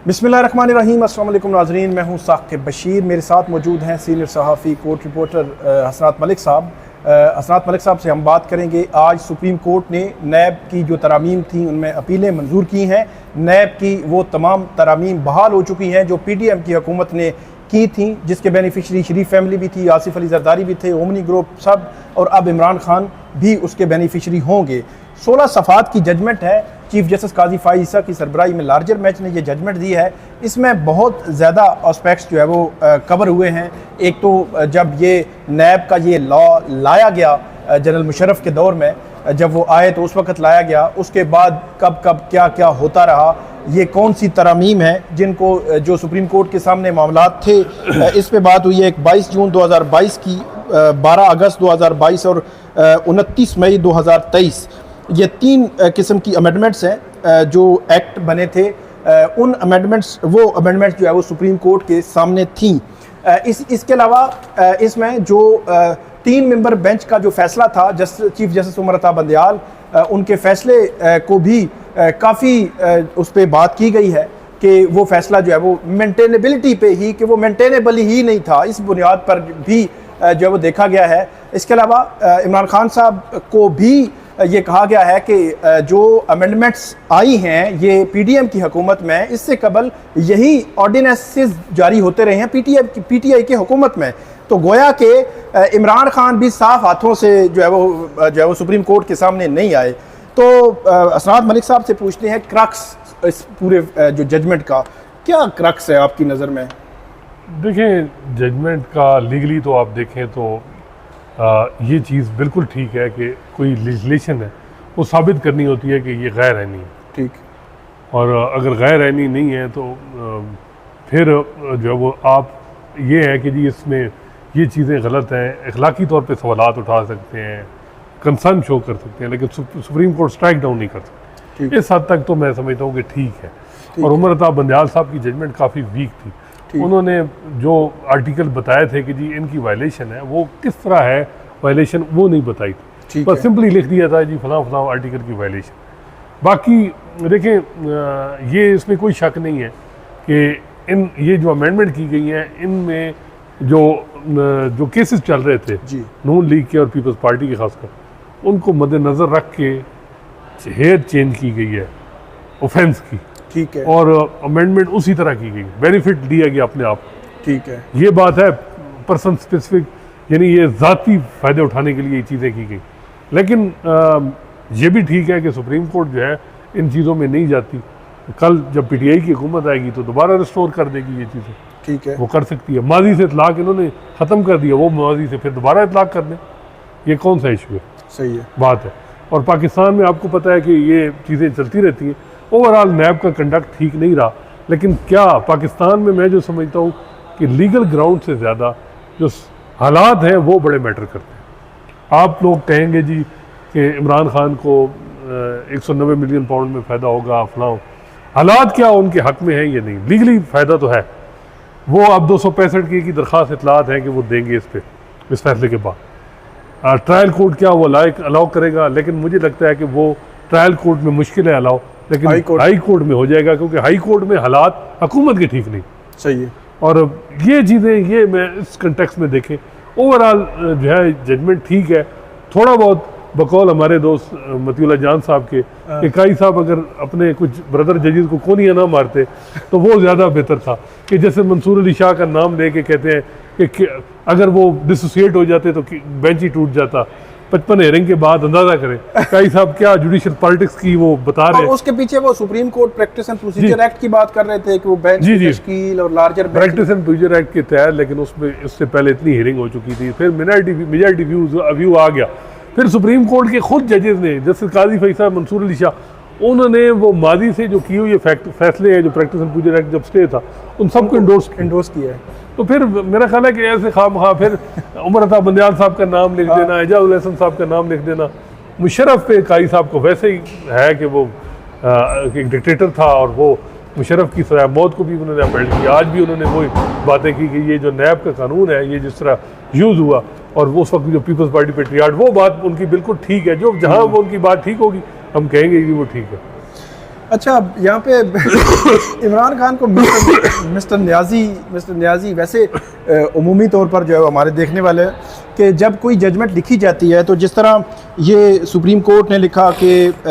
बिस्मिल्लाहिर्रहमानिर्रहीम। अस्सलाम वालेकुम नाज़रीन, मैं हूं साक़िब बशीर। मेरे साथ मौजूद हैं सीनियर सहाफ़ी कोर्ट रिपोर्टर हसनात मलिक साहब। हसनात मलिक साहब से हम बात करेंगे। आज सुप्रीम कोर्ट ने नैब की जो तरामीम थी उनमें अपीलें मंजूर की हैं। नैब की वो तमाम तरामीम बहाल हो चुकी हैं जो PDM की हुकूमत ने की थी, जिसके बेनिफिशरी शरीफ फैमिली भी थी, आसिफ अली जरदारी भी थे, ओमनी ग्रुप सब, और अब इमरान खान भी उसके बेनिफिशरी होंगे। 16 सफ़ात की जजमेंट है। चीफ जस्टिस काजी फ़ाइज़ ईसा की सरबराही में लार्जर बेंच ने ये जजमेंट दी है। इसमें बहुत ज़्यादा एस्पेक्ट्स जो है वो कवर हुए हैं। एक तो जब ये नैब का ये लॉ लाया गया जनरल मुशर्रफ के दौर में, जब वो आए तो उस वक्त लाया गया, उसके बाद कब कब क्या क्या होता रहा, ये कौन सी तरामीम है जिनको जो सुप्रीम कोर्ट के सामने मामलात थे, इस पे बात हुई है। एक 22 जून 2022 की, 12 अगस्त 2022 और 29 मई 2023, ये 3 किस्म की अमेंडमेंट्स हैं जो एक्ट बने थे। उन अमेंडमेंट्स जो है वो सुप्रीम कोर्ट के सामने थी। इसके अलावा इसमें जो 3 मेंबर बेंच का जो फैसला था, चीफ जस्टिस उमर अता बंदयाल, उनके फैसले को भी काफ़ी उस पर बात की गई है कि वो फैसला जो है वो मेंटेनेबिलिटी पे ही, कि वो मेंटेनेबल ही नहीं था, इस बुनियाद पर भी जो है वो देखा गया है। इसके अलावा इमरान खान साहब को भी ये कहा गया है कि जो अमेंडमेंट्स आई हैं ये PDM की हुकूमत में, इससे कबल यही ऑर्डिनेंसेस जारी होते रहे हैं PTI की हुकूमत में। तो गोया के इमरान खान भी साफ हाथों से जो है वो सुप्रीम कोर्ट के सामने नहीं आए। तो हसनात मलिक साहब से पूछते हैं, क्रक्स इस पूरे जो जजमेंट का क्या क्रक्स है आपकी नज़र में? देखें, जजमेंट का लीगली तो आप देखें तो ये चीज़ बिल्कुल ठीक है कि कोई लेजिस्लेशन है वो साबित करनी होती है कि ये गैर आईनी है। ठीक। और अगर गैर आईनी नहीं है तो फिर जो है वो आप ये है कि जी इसमें ये चीज़ें गलत हैं, अखलाकी तौर पे सवालात उठा सकते हैं, कंसर्न शो कर सकते हैं, लेकिन सुप्रीम कोर्ट स्ट्राइक डाउन नहीं कर सकती। इस हद तक तो मैं समझता हूँ कि ठीक है। और उमर अता बंदयाल साहब की जजमेंट काफ़ी वीक थी। उन्होंने जो आर्टिकल बताए थे कि जी इनकी वायलेशन है, वो किस तरह है वायलेशन वो नहीं बताई थी, पर सिंपली लिख दिया था जी फलां फलां आर्टिकल की वायलेशन। बाकी देखें, ये इसमें कोई शक नहीं है कि ये जो अमेंडमेंट की गई हैं इनमें जो केसेस चल रहे थे नून लीग के और पीपल्स पार्टी के खासकर, उनको मद्देनज़र रख के हेयर चेंज की गई है ऑफेंस की। ठीक है। और अमेंडमेंट उसी तरह की गई, बेनिफिट दिया गया अपने आप। ठीक है। ये बात है पर्सन स्पेसिफिक, यानी ये ज़ाती फ़ायदे उठाने के लिए ये चीज़ें की गई। लेकिन ये भी ठीक है कि सुप्रीम कोर्ट जो है इन चीज़ों में नहीं जाती। कल जब PTI की हुकूमत आएगी तो दोबारा रिस्टोर कर देगी ये चीज़ें। ठीक है। वो कर सकती है। माजी से इतलाक़ इन्होंने ख़त्म कर दिया, वो माजी से फिर दोबारा इतलाक़ कर दें, ये कौन सा इशू है? सही है बात है। और पाकिस्तान में आपको पता है कि ये चीज़ें चलती रहती हैं। ओवरऑल नैब का कंडक्ट ठीक नहीं रहा, लेकिन क्या पाकिस्तान में मैं जो समझता हूँ कि लीगल ग्राउंड से ज़्यादा जो हालात हैं वो बड़े मैटर करते हैं। आप लोग कहेंगे जी कि इमरान खान को 190 मिलियन पाउंड में फ़ायदा होगा, फलां, हालात क्या उनके हक़ में है ये नहीं, लीगली फ़ायदा तो है। वो अब 265 की दरख्वास्त इतलात है कि वो देंगे इस फैसले के बाद। ट्रायल कोर्ट क्या वो अलाउ करेगा, लेकिन मुझे लगता है कि वो ट्रायल कोर्ट में मुश्किल है अलाउ, लेकिन हाई कोर्ट में हो जाएगा, क्योंकि हाई कोर्ट में हालात हुकूमत के ठीक नहीं। सही है। और ये चीज़ें ये मैं इस कंटेक्स्ट में देखें, ओवरऑल जो है जजमेंट ठीक है। थोड़ा बहुत बकौल हमारे दोस्त मतीउल्लाह जान साहब के कि काई साहब अगर अपने कुछ ब्रदर जजेस को कोनियाँ ना मारते तो वो ज़्यादा बेहतर था। कि जैसे मंसूर अली शाह का नाम लेके कहते हैं कि अगर वो डिसोसिएट हो जाते तो बेंच ही टूट जाता। 55 हेयरिंग के बाद अंदाजा करें काई साहब क्या जुडिशियल पॉलिटिक्स की वो बता रहे हैं। उसके पीछे वो supreme court practice and procedure act की बात कर रहे थे कि वो बेंच की तश्कील और larger practice and procedure act के तहत, लेकिन उसमें इससे पहले इतनी हियरिंग हो चुकी थी, फिर मेजॉरिटी व्यू आ गया। फिर सुप्रीम कोर्ट के खुद जजेस ने, जस्टिस काजी फ़ाइज़ साहब, मंसूर अली शाह, उन्होंने वो माजी से जो की हुई फैसले हैं, जो प्रैक्टिस एंड प्रोसीजर एक्ट जब स्टे था, उन सबको इंडोर्स किया है। तो फिर मेरा ख्याल है कि ऐसे खामखा फिर उमर अता बंदयाल साहब का नाम लिख देना, एजाजुल हसन साहब का नाम लिख देना, मुशर्रफ पे काई साहब को वैसे ही है कि वो एक डिक्टेटर था और वो मुशर्रफ की सज़ाए मौत को भी उन्होंने अपील किया। आज भी उन्होंने वही बातें की कि ये जो नैब का कानून है ये जिस तरह यूज़ हुआ, और वो उस वक्त जो पीपल्स पार्टी पेट्रियाट, वो बात उनकी बिल्कुल ठीक है। जो जहाँ वो उनकी बात ठीक होगी हम कहेंगे कि वो ठीक है। अच्छा, यहाँ पे इमरान खान को मिस्टर न्याजी वैसे उमूमी तौर पर जो है हमारे देखने वाले हैं कि जब कोई जजमेंट लिखी जाती है तो जिस तरह ये सुप्रीम कोर्ट ने लिखा कि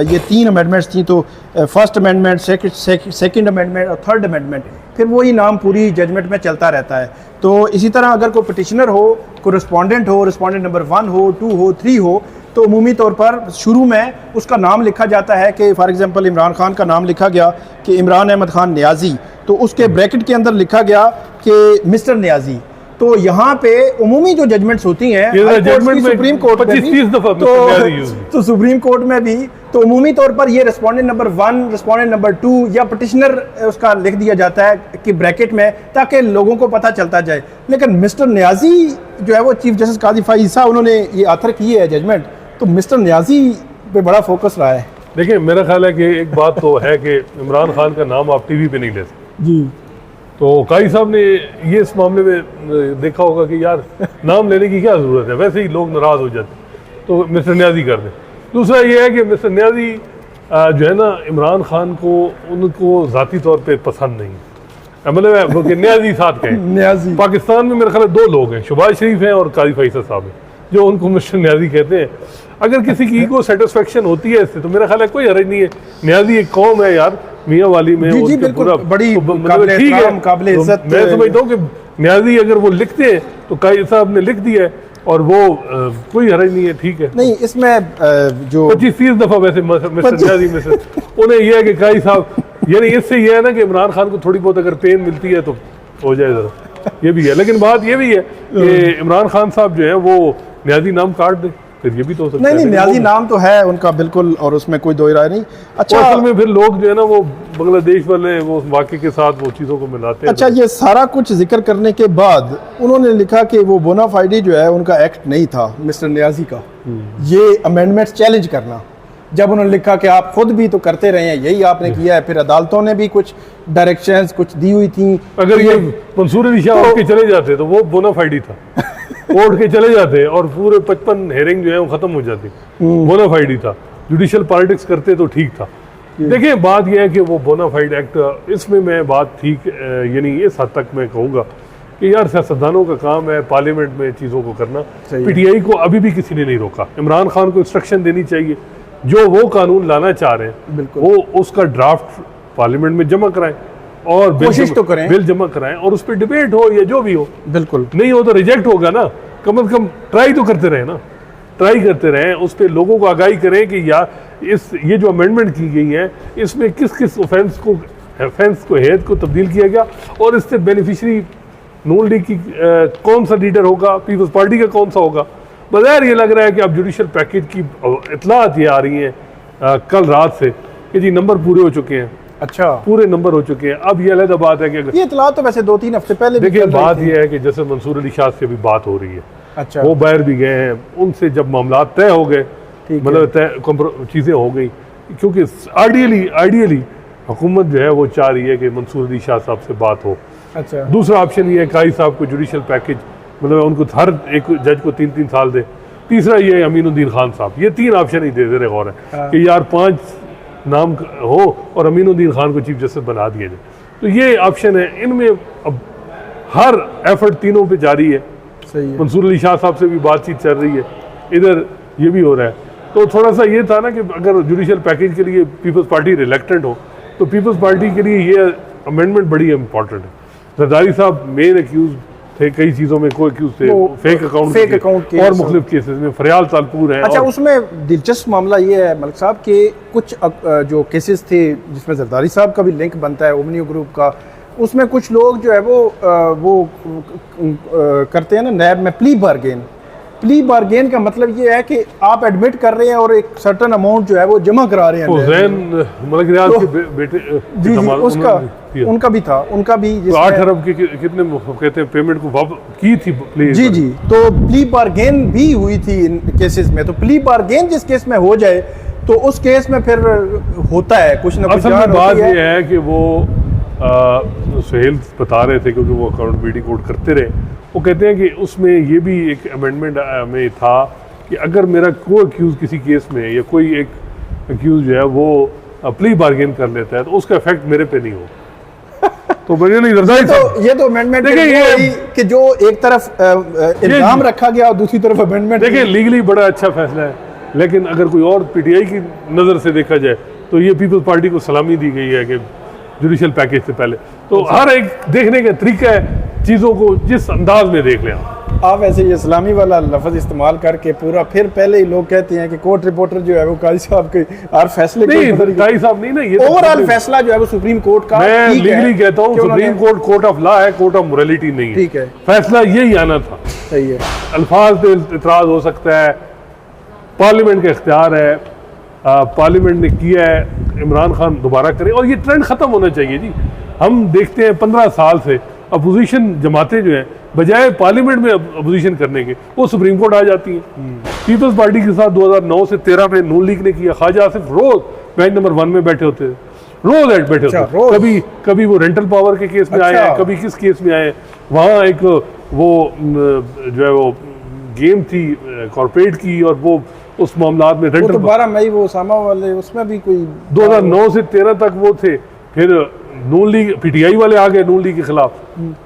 ये 3 अमेंडमेंट्स थी, तो फर्स्ट अमेंडमेंट, सेकंड अमेंडमेंट और थर्ड अमेंडमेंट, फिर वही नाम पूरी जजमेंट में चलता रहता है। तो इसी तरह अगर कोई पिटिशनर हो, कोई रिस्पोंडेंट हो, रिस्पोंडेंट नंबर 1 हो, 2 हो, 3 हो, तो उमूमी तौर पर शुरू में उसका नाम लिखा जाता है कि फॉर एग्जांपल इमरान खान का नाम लिखा गया कि इमरान अहमद खान न्याजी, तो उसके ब्रैकेट के अंदर लिखा गया कि मिस्टर न्याजी। तो यहाँ पे उमूमी जो जजमेंट्स होती हैं सुप्रीम कोर्ट में भी, तो सुप्रीम कोर्ट में भी तो उमूमी तौर पर ये रिस्पोंडेंट नंबर 1, रिस्पोंडेंट नंबर 2 या पिटिशनर उसका लिख दिया जाता है कि ब्रैकेट में, ताकि लोगों को पता चलता जाए। लेकिन मिस्टर न्याजी जो है वो चीफ जस्टिस काजी फाइज साहब उन्होंने ये आथर की है जजमेंट, तो मिस्टर न्याजी पे बड़ा फोकस रहा है। देखिए, मेरा ख्याल है कि एक बात तो है कि इमरान खान का नाम आप टीवी पे नहीं ले सकते जी। तो काई साहब ने ये इस मामले में देखा होगा कि यार नाम लेने की क्या ज़रूरत है, वैसे ही लोग नाराज़ हो जाते, तो मिस्टर न्याजी कर दें। दूसरा ये है कि मिस्टर न्याजी जो है ना, इमरान खान को उनको ज़ाती तौर पे पसंद नहीं है, मतलब न्याजी साथ कहें। न्याजी पाकिस्तान में मेरे ख्याल 2 लोग हैं, शहबाज शरीफ हैं और काजी फैसल साहब हैं, जो उनको मिस्टर न्याजी कहते हैं। अगर किसी की को सेटिस्फेक्शन होती है इससे, तो मेरा ख्याल है कोई हर्ज नहीं है। न्याजी एक कौम है यार, मियाँ वाली में जी, बिल्कुल, बड़ी ठीक है, काबिल इज्जत। मैं समझता हूँ कि न्याजी अगर वो लिखते हैं तो काजी साहब ने लिख दिया है और वो कोई हर्ज नहीं है, ठीक है। नहीं, इसमें जो 25-30 दफा वैसे मिस्टर न्याजी में से उन्हें यह है कि काजी साहब, यानी इससे यह है ना कि इमरान खान को थोड़ी बहुत अगर पेन मिलती है तो हो जाए जरा, ये भी है। लेकिन बात ये भी है कि इमरान खान साहब जो है वो न्याजी नाम काट दे, फिर ये भी तो हो सकता है। नहीं, न्याजी नाम तो है उनका बिल्कुल, और उसमें कोई दो राय नहीं। अच्छा, असल में फिर लोग जो है ना वो बांग्लादेश वाले वो वाक़े के साथ वो चीज़ों को मिलाते हैं। अच्छा, ये सारा कुछ जिक्र करने के बाद उन्होंने लिखा कि वो बोनाफाइडी जो है उनका एक्ट नहीं था मिस्टर न्याजी का, ये अमेंडमेंट्स चैलेंज करना। जब उन्होंने लिखा कि आप खुद भी तो करते रहे हैं, यही आपने किया है, फिर अदालतों ने भी कुछ डायरेक्शंस कुछ दी हुई थी। अगर ये मंसूर अली शाह उठ के चले जाते तो वो बोनाफाइडी था, उठ के चले जाते और पूरे 55 हेयरिंग जो है वो खत्म हो जाती, बोनाफाइडी था। जुडिशियल पॉलिटिक्स करते तो ठीक था। देखिए, बात यह है कि वो बोनाफाइड एक्ट, इसमें मैं बात ठीक, यानी इस हद तक मैं कहूँगा कि यार सियासतदानों का काम है पार्लियामेंट में चीज़ों को करना। पीटीआई को अभी भी किसी ने नहीं रोका। इमरान खान को इंस्ट्रक्शन देनी चाहिए, जो वो कानून लाना चाह रहे हैं वो उसका ड्राफ्ट पार्लियामेंट में जमा कराएं और कोशिश तो करें, बिल जमा कराएं और उस पर डिबेट हो या जो भी हो। बिल्कुल नहीं हो तो रिजेक्ट होगा ना, कम से कम ट्राई तो करते रहे ना, ट्राई करते रहें, उस पर लोगों को आगाही करें कि यार ये जो अमेंडमेंट की गई है इसमें किस किस ऑफेंस को हैत को तब्दील किया गया और इससे बेनिफिशरी नून लीग की कौन सा लीडर होगा, पीपल्स पार्टी का कौन सा होगा। बगैर ये लग रहा है कि अब जुडिशल पैकेज की इतलात ये आ रही हैं कल रात से कि जी नंबर पूरे हो चुके हैं। अच्छा, पूरे नंबर हो चुके हैं। अब ये अलग बात है कि ये इतलात तो वैसे 2-3 हफ्ते पहले देखिए, बात ये है कि जैसे मंसूर अली शाह से अभी बात हो रही है, अच्छा, वो बाहर भी गए हैं, उनसे जब मामला तय हो गए, मतलब तय चीज़ें हो गई, क्योंकि आइडियली हुकूमत जो है वो चाह रही है कि मंसूर अली शाह साहब से बात हो। अच्छा, दूसरा ऑप्शन ये है काई साहब को जुडिशियल पैकेज, मतलब उनको हर एक जज को 3-3 साल दे। तीसरा ये है अमीनुद्दीन खान साहब। ये 3 ऑप्शन ही दे रहे गौर है कि यार 5 नाम हो और अमीनुद्दीन खान को चीफ जस्टिस बना दिया जाए। तो ये ऑप्शन है। इनमें अब हर एफर्ट तीनों पे जारी है। सही है। मंसूर अली शाह साहब से भी बातचीत चल रही है, इधर ये भी हो रहा है। तो थोड़ा सा ये था ना कि अगर जुडिशियल पैकेज के लिए पीपल्स पार्टी रिलेक्टेंट हो तो पीपल्स पार्टी के लिए ये अमेंडमेंट बड़ी इंपॉर्टेंट है। जरदारी साहब मेन एक्यूज थे, कई चीज़ों में को एक्यूज थे, फेक अकाउंट और मुख्तलिफ केसेस में फरियाल तालपुर है। अच्छा, उसमें दिलचस्प मामला ये है मलिक साहब कि कुछ जो केसेस थे जिसमें जरदारी साहब का भी लिंक बनता है ओमनियो ग्रुप का, उसमें कुछ लोग जो है वो करते हैं ना नैब में प्ली बार्गेन का मतलब ये है कि आप एडमिट कर रहे हैं और एक सर्टेन अमाउंट जो है वो जमा करा रहे हैं। हुसैन मलिक रियाज के बेटे जी उसका उनका भी था, उनका भी 8 अरब के कितने कहते हैं पेमेंट को की थी प्ली। जी तो प्ली बार्गेन भी हुई थी इन केसेस में। तो प्ली बार्गेन जिस केस में हो जाए तो उस केस में फिर होता है कुछ ना कुछ। बात ये है कि वो सुहेल बता रहे थे क्योंकि वो अकाउंटेबिलिटी कोड करते रहे, वो कहते हैं कि उसमें ये भी एक अमेंडमेंट में था कि अगर मेरा कोई एक्यूज़ किसी केस में या कोई एक एक्यूज़ जो है वो प्ली बार्गेन कर लेता है तो उसका इफेक्ट मेरे पे नहीं हो। तो मुझे नहीं रजाई ये तो अमेंडमेंट देखिए ये कि जो एक तरफ इल्जाम रखा गया और दूसरी तरफ अमेंडमेंट। देखिए लीगली बड़ा अच्छा फैसला है, लेकिन अगर कोई और पीटीआई की नज़र से देखा जाए तो ये पीपल्स पार्टी को सलामी दी गई है कि जुडिशल पैकेज से पहले। तो हर एक देखने का तरीका है चीज़ों को जिस अंदाज में देख लें आप ऐसे ये इस्लामी वाला लफ्ज़ इस्तेमाल करके पूरा फिर पहले ही लोग कहते हैं कि कोर्ट रिपोर्टर जो है वो काजी साहब के हर फैसले नहीं, काजी साहब नहीं ना, ये ओवरऑल फैसला जो है वो सुप्रीम कोर्ट का। मैं लीगली कहता हूँ supreme court court of law है, कोर्ट ऑफ मोरालिटी नहीं है। ठीक है, फैसला यही आना था। सही है, अल्फाज पे इतराज हो सकता है, पार्लियामेंट का इख्तियार है, पार्लियामेंट ने किया है, इमरान खान दोबारा करे और ये ट्रेंड ख़त्म होना चाहिए जी। हम देखते हैं 15 साल से अपोजिशन जमातें जो हैं बजाय पार्लियामेंट में अपोजिशन करने के वो सुप्रीम कोर्ट आ जाती हैं। पीपल्स पार्टी के साथ 2009 से 13 में नून लीग ने किया। ख्वाजा आसिफ रोज बेंच नंबर 1 में बैठे होते थे, रोज बैठे होते, कभी वो रेंटल पावर के केस में आए, कभी किस केस में आए। वहाँ एक वो जो है वो गेम थी कॉर्पोरेट की और वो उस मामला में रेंटल 12 मई वो सामा वाले उसमें भी कोई 2009 से 13 तक वो थे। फिर नून लीग पीटीआई वाले आ गए नून लीग के खिलाफ,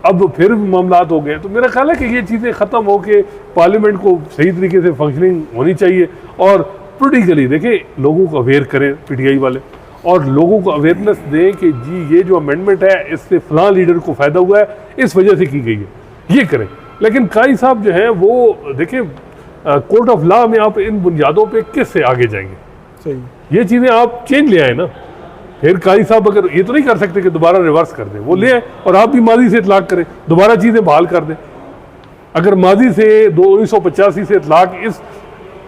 अब फिर मामलात हो गए। तो मेरा ख्याल है कि ये चीज़ें ख़त्म हो के पार्लियामेंट को सही तरीके से फंक्शनिंग होनी चाहिए और पोलिटिकली देखें, लोगों को अवेयर करें पीटीआई वाले और लोगों को अवेयरनेस दें कि जी ये जो अमेंडमेंट है इससे फलां लीडर को फ़ायदा हुआ है, इस वजह से की गई है, ये करें। लेकिन काई साहब जो है वो देखें कोर्ट ऑफ लॉ में आप इन बुनियादों पे किससे आगे जाएंगे? सही, ये चीज़ें आप चेंज ले आए ना। फिर काजी साहब अगर ये तो नहीं कर सकते कि दोबारा रिवर्स कर दें, वो ले आए और आप भी माजी से इतलाक करें, दोबारा चीज़ें बहाल कर दें। अगर माजी से 1985 से इतलाक इस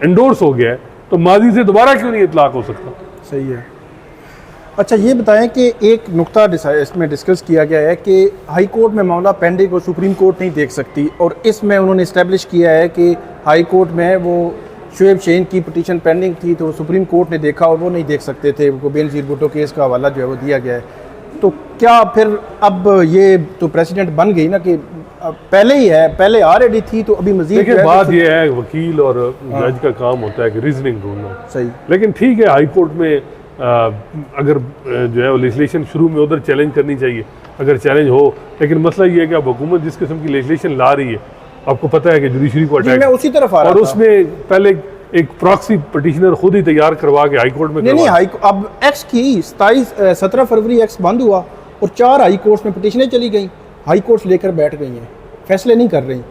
एंडोर्स हो गया है तो माजी से दोबारा क्यों नहीं इतलाक हो सकता? सही है। अच्छा ये बताएं कि एक नुक्ता इसमें डिस्कस किया गया है कि हाई कोर्ट में मामला पेंडिंग और सुप्रीम कोर्ट नहीं देख सकती, और इसमें उन्होंने इस्टेब्लिश किया है कि हाई कोर्ट में वो शुएब शेन की पिटीशन पेंडिंग थी तो सुप्रीम कोर्ट ने देखा और वो नहीं देख सकते थे, उनको बेनज़ीर भुट्टो केस का हवाला जो है वो दिया गया है। तो क्या फिर अब ये तो प्रेसिडेंट बन गई ना कि पहले ही है, पहले ऑलरेडी थी, तो अभी मजीद देखिए बात ये है वकील और जज का काम होता है कि रीजनिंग ढूंढना। सही, लेकिन ठीक है हाई कोर्ट में अगर जो है लेजिस्लेशन शुरू में उधर चैलेंज करनी चाहिए अगर चैलेंज हो, लेकिन मसला ये है कि अब हुकूमत जिस किस्म की लेजिस्लेशन ला रही है, आपको पता है कि जुडिशरी को अटैक उसी तरफ आ रहा और उसमें पहले एक प्रॉक्सी पिटिशनर खुद ही तैयार करवा के हाई कोर्ट में नहीं अब एक्स की 17 फरवरी एक्स बंद हुआ और 4 हाई कोर्ट्स में पिटिशनें चली गई, हाई कोर्ट्स लेकर बैठ गई हैं, फैसले नहीं कर रही।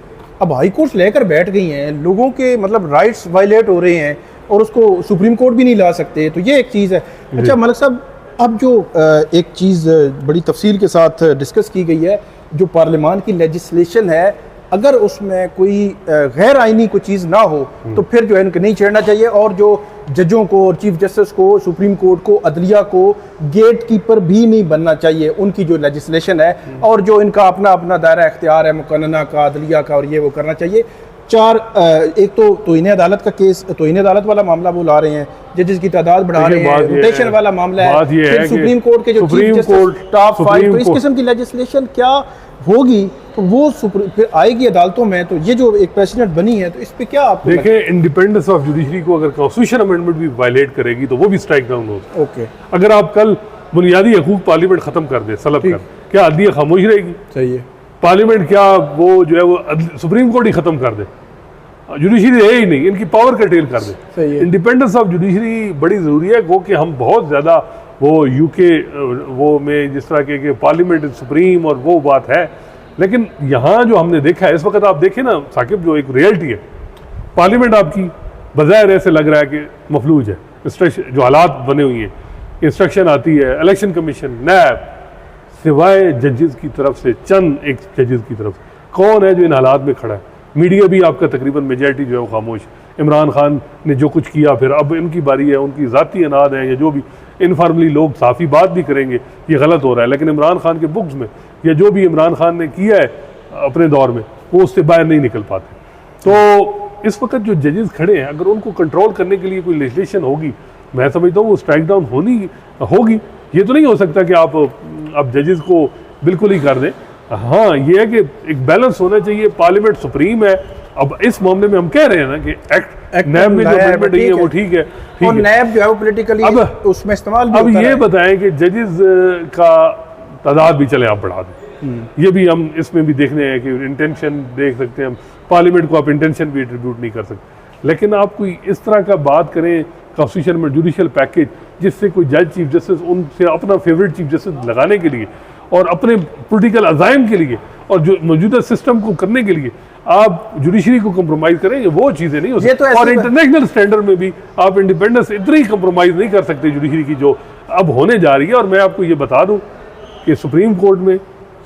अब हाई कोर्ट्स लेकर बैठ गई हैं, लोगों के मतलब राइट्स वायलेट हो रहे हैं और उसको सुप्रीम कोर्ट भी नहीं ला सकते, तो ये एक चीज़ है। अच्छा मलिक साहब, अब जो एक चीज़ बड़ी तफसील के साथ डिस्कस की गई है, जो पार्लियामान की लेजिस्लेशन है, अगर उसमें कोई गैर आइनी कोई चीज़ ना हो तो फिर जो है इनको नहीं छेड़ना चाहिए, और जो जजों को और चीफ जस्टिस को, सुप्रीम कोर्ट को, अदलिया को गेट कीपर भी नहीं बनना चाहिए, उनकी जो लेजिस्लेशन है और जो इनका अपना अपना दायरा इख्तियार है मुकन्ना का, अदलिया का, और ये वो करना चाहिए। एक तो तौहीन अदालत का केस, तौहीन अदालत वाला मामला वो ला रहे हैं, जजेस की तादाद बढ़ा रहे हैं, रोटेशन वाला मामला है, फिर सुप्रीम कोर्ट के जो चीफ जस्टिस टॉप 5, तो इस किस्म की लेजिस्लेशन क्या होगी तो वो फिर आएगी अदालतों में, तो ये जो एक प्रेसिडेंट बनी है तो इस पे क्या आप देखें, इंडिपेंडेंस ऑफ जुडिशरी को अगर कॉन्स्टिट्यूशन अमेंडमेंट भी वायलेट करेगी तो वो भी स्ट्राइक डाउन होगा। ओके, अगर आप कल बुनियादी हकूक पार्लियामेंट खत्म कर दे सलब कर, क्या अदलिया खामोश रहेगी? सही है। पार्लियामेंट क्या वो जो है वो सुप्रीम कोर्ट ही खत्म कर दे, जुडिशरी है ही नहीं, इनकी पावर कर्टेल कर दे। इंडिपेंडेंस ऑफ जुडिशरी बड़ी ज़रूरी है, गो कि हम बहुत ज़्यादा वो यूके वो में जिस तरह के पार्लियामेंट सुप्रीम और वो बात है, लेकिन यहाँ जो हमने देखा है इस वक्त, आप देखें ना साकिब, जो एक रियलिटी है, पार्लियामेंट आपकी बज़ाहिर ऐसे लग रहा है कि मफलूज है, जो हालात बने हुए हैं, इंस्ट्रक्शन आती है इलेक्शन कमीशन, नैब, सिवाय जजेस की तरफ से, चंद एक जजेस की तरफ से, कौन है जो इन हालात में खड़ा है? मीडिया भी आपका तकरीबन मेजॉरिटी जो है वो खामोश। इमरान खान ने जो कुछ किया, फिर अब इनकी बारी है, उनकी ज़ाती अनाद है, या जो भी इनफॉर्मली लोग साफ़ी बात भी करेंगे ये गलत हो रहा है, लेकिन इमरान खान के बुक्स में या जो भी इमरान खान ने किया है अपने दौर में वो उससे बाहर नहीं निकल पाते। तो इस वक्त जो जजेस खड़े हैं, अगर उनको कंट्रोल करने के लिए कोई लेजिस्लेशन होगी, मैं समझता हूँ वो स्ट्राइक डाउन होगी। ये तो नहीं हो सकता कि आप जजेस को बिल्कुल ही कर दें। हाँ, ये है कि एक बैलेंस होना चाहिए, पार्लियामेंट सुप्रीम है अब इस मामले में हम कह रहे हैं ना कि एक्ट नैब में जो अमेंडमेंट है वो ठीक है, और नैब जो है वो पॉलिटिकली उसमें इस्तेमाल भी अब होता ये है। बताएं कि जजेस का तादाद भी चले आप बढ़ा दें, ये भी हम इसमें भी देखने हैं कि इंटेंशन देख सकते हैं हम, पार्लियामेंट को आप इंटेंशन भी एट्रीब्यूट नहीं कर सकते, लेकिन आप कोई इस तरह का बात करें कॉन्स्टिट्यूशन में जुडिशियल पैकेज जिससे कोई जज चीफ जस्टिस उनसे अपना फेवरेट चीफ जस्टिस लगाने के लिए और अपने पॉलिटिकल अजाइम के लिए और जो मौजूदा सिस्टम को करने के लिए आप जुडिशरी को कंप्रोमाइज करेंगे, वो चीज़ें नहीं हो सकती। और इंटरनेशनल स्टैंडर्ड में भी आप इंडिपेंडेंस इतनी कंप्रोमाइज नहीं कर सकते जुडिशरी की जो अब होने जा रही है। और मैं आपको ये बता दूं कि सुप्रीम कोर्ट में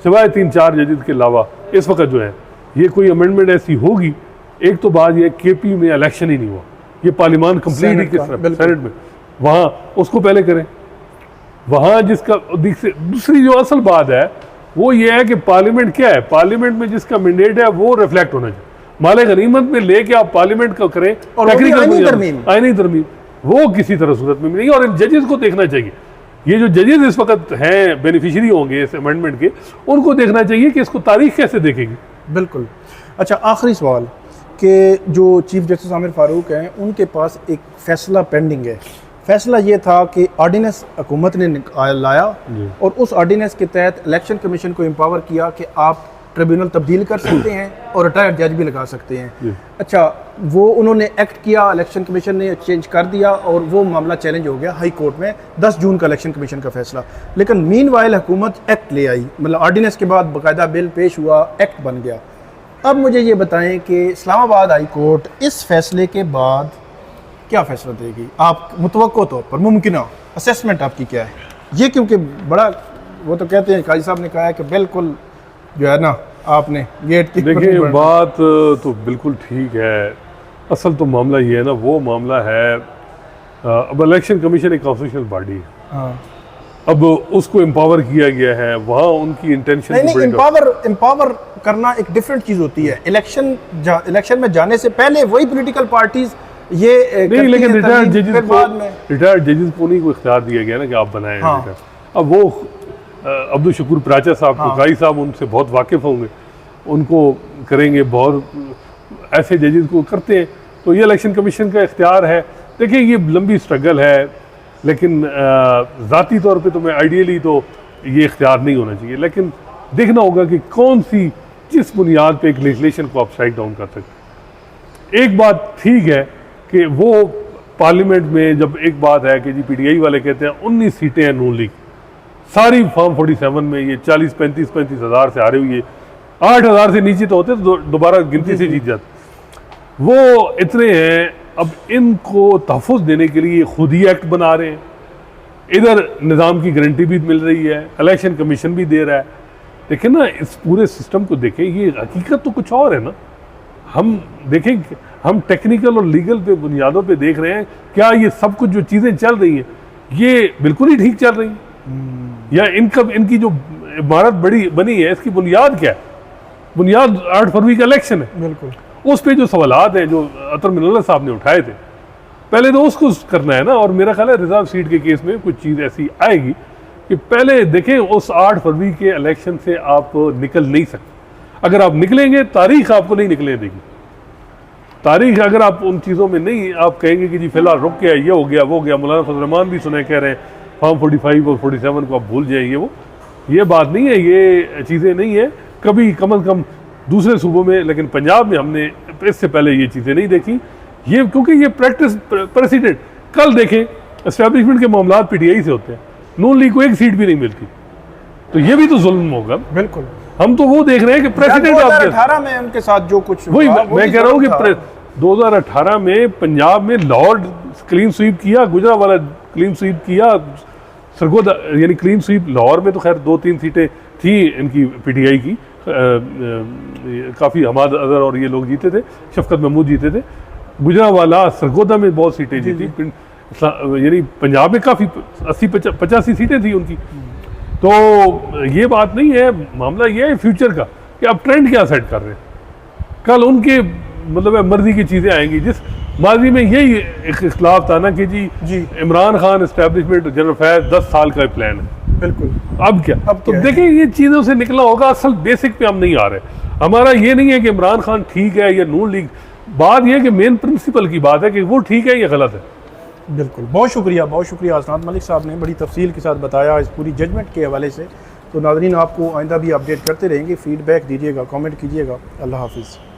सिवाय 3-4 जजेस के अलावा इस वक्त जो है ये कोई अमेंडमेंट ऐसी होगी, एक तो बात ये केपी में इलेक्शन ही नहीं हुआ, ये पार्लियामान कंप्लीट ही किस तरह सेनेट में, वहाँ उसको पहले करें। वहाँ जिसका दूसरी जो असल बात है वो ये है कि पार्लियामेंट क्या है, पार्लियामेंट में जिसका मैंडेट है वो रिफ्लेक्ट होना चाहिए। माले गनीमत में लेके आप पार्लियामेंट का करें आईनी तरमीम, वो किसी तरह सूरत में नहीं। और इन जजेस को देखना चाहिए, ये जो जजेस इस वक्त हैं बेनिफिशियरी होंगे इस अमेंडमेंट के, उनको देखना चाहिए कि इसको तारीख कैसे देखेंगे। बिल्कुल। अच्छा, आखिरी सवाल कि जो चीफ जस्टिस आमिर फारूक हैं उनके पास एक फैसला पेंडिंग है। फैसला ये था कि ऑर्डिनेंस हुकूमत ने लाया और उस ऑर्डिनेंस के तहत इलेक्शन कमीशन को एम्पावर किया कि आप ट्रिब्यूनल तब्दील कर सकते हैं और रिटायर्ड जज भी लगा सकते हैं। अच्छा, वो उन्होंने एक्ट किया, इलेक्शन कमीशन ने चेंज कर दिया और वो मामला चैलेंज हो गया हाई कोर्ट में। 10 जून का इलेक्शन कमीशन का फैसला। लेकिन मीनवाइल हुकूमत एक्ट ले आई, मतलब ऑर्डिनेंस के बाद बाकायदा बिल पेश हुआ, एक्ट बन गया। अब मुझे ये बताएं कि इस्लामाबाद हाई कोर्ट इस फैसले के बाद क्या फैसला देगी? आप मुतवक्को तौर पर मुमकिन असेसमेंट आपकी क्या है ये? क्योंकि बड़ा वो तो कहते हैं, काजी साहब ने कहा है कि बिल्कुल जो है ना आपने गेट की, देखिए बात तो बिल्कुल ठीक है। असल तो मामला ये है ना, वो मामला है अब इलेक्शन कमीशन एक कॉन्स्टिट्यूशनल बॉडी है। हाँ। अब उसको एम्पावर किया गया है, वहाँ उनकी इंटेंशन नहीं, एम्पावर करना एक डिफरेंट चीज़ होती है। इलेक्शन में जाने से पहले वही पॉलिटिकल पार्टीज ये नहीं, लेकिन रिटायर्ड जजेस को नहीं कोई इख्तियार दिया गया ना कि आप बनाएं। हाँ। अब वो अब्दुल शकूर प्राचा साहब को, काजी साहब उनसे बहुत वाकिफ़ होंगे, उनको करेंगे, बहुत ऐसे जजेस को करते हैं। तो ये इलेक्शन कमीशन का इख्तियार है। देखिए ये लंबी स्ट्रगल है, लेकिन ज़ाती तौर पे तो मैं आइडियली तो ये इख्तियार नहीं होना चाहिए, लेकिन देखना होगा कि कौन सी जिस बुनियाद पे एक लेजिस्लेशन को आप स्ट्राइक डाउन कर सकते। एक बात ठीक है कि वो पार्लियामेंट में जब एक बात है कि जी पीटीआई वाले कहते हैं 19 सीटें हैं नून लीग, सारी फॉर्म 47 में ये 40-35 हज़ार से हारे हुए, 8,000 से नीचे तो होते तो दोबारा गिनती से जीत जाते, वो इतने हैं। अब इनको तहफ़्फ़ुज़ देने के लिए खुद ही एक्ट बना रहे हैं, इधर निज़ाम की गारंटी भी मिल रही है, इलेक्शन कमीशन भी दे रहा है। देखिए ना, इस पूरे सिस्टम को देखें, ये हकीकत तो कुछ और है ना। हम देखें, हम टेक्निकल और लीगल पे बुनियादों पे देख रहे हैं, क्या ये सब कुछ जो चीज़ें चल रही हैं ये बिल्कुल ही ठीक चल रही हैं, या इनकी जो इमारत बनी है इसकी बुनियाद क्या है? बुनियाद 8 फरवरी का इलेक्शन है। बिल्कुल। उस पे जो सवालात हैं जो अतर मिनल्ला साहब ने उठाए थे, पहले तो उसको करना है ना। और मेरा ख्याल है रिजर्व सीट के केस में कुछ चीज़ ऐसी आएगी कि पहले देखें उस 8 फरवरी के इलेक्शन से आप निकल नहीं सकते। अगर आप निकलेंगे, तारीख आपको नहीं निकलने देगी। तारीख अगर आप उन चीज़ों में नहीं, आप कहेंगे कि जी फिलहाल रुक गया, ये हो गया, वो हो गया। मौलाना फजल रहमान भी सुने कह रहे हैं फॉर्म 45 और 47 को आप भूल जाएंगे, ये बात नहीं है, ये चीज़ें नहीं है कभी, कम अज़ कम दूसरे सूबों में, लेकिन पंजाब में हमने इससे पहले ये चीज़ें नहीं देखी। ये क्योंकि ये प्रैक्टिस प्रेसिडेंट, कल देखें एस्टैब्लिशमेंट के मामला पीटीआई से होते हैं, नून लीग को एक सीट भी नहीं मिलती, तो ये भी तो जुल्म होगा। बिल्कुल। हम तो वो देख रहे हैं कि प्रेसिडेंट 2018 में उनके साथ जो कुछ वही मैं कह रहा हूँ कि 2018 में पंजाब में लाहौर क्लीन स्वीप किया, गुजरावाला क्लीन स्वीप किया, सरगोदा यानी क्लीन स्वीप। लाहौर में तो खैर 2-3 सीटें थी इनकी पीटीआई की, काफ़ी हमाद अजहर और ये लोग जीते थे, शफकत महमूद जीते थे। गुजरावाला सरगोदा में बहुत सीटें जीती, यानी पंजाब में काफ़ी 80-85 सीटें थी उनकी। तो ये बात नहीं है, मामला ये है फ्यूचर का कि अब ट्रेंड क्या सेट कर रहे हैं। कल उनके मतलब मर्जी की चीज़ें आएंगी। जिस माजी में यही एक इख्तिलाफ था ना कि जी इमरान खान एस्टैब्लिशमेंट जनरल फैज 10 साल का प्लान है, बिल्कुल। अब क्या, अब तो क्या है? देखिए ये चीज़ों से निकला होगा, असल बेसिक पे हम नहीं आ रहे। हमारा ये नहीं है कि इमरान खान ठीक है या नून लीग, बात यह है कि मेन प्रिंसिपल की बात है कि वो ठीक है या गलत है। बिल्कुल, बहुत शुक्रिया हसनात मलिक साहब ने बड़ी तफसील के साथ बताया इस पूरी जजमेंट के हवाले से। तो नाज़रीन, आपको आइंदा भी अपडेट करते रहेंगे, फीडबैक दीजिएगा, कमेंट कीजिएगा। अल्लाह हाफिज़।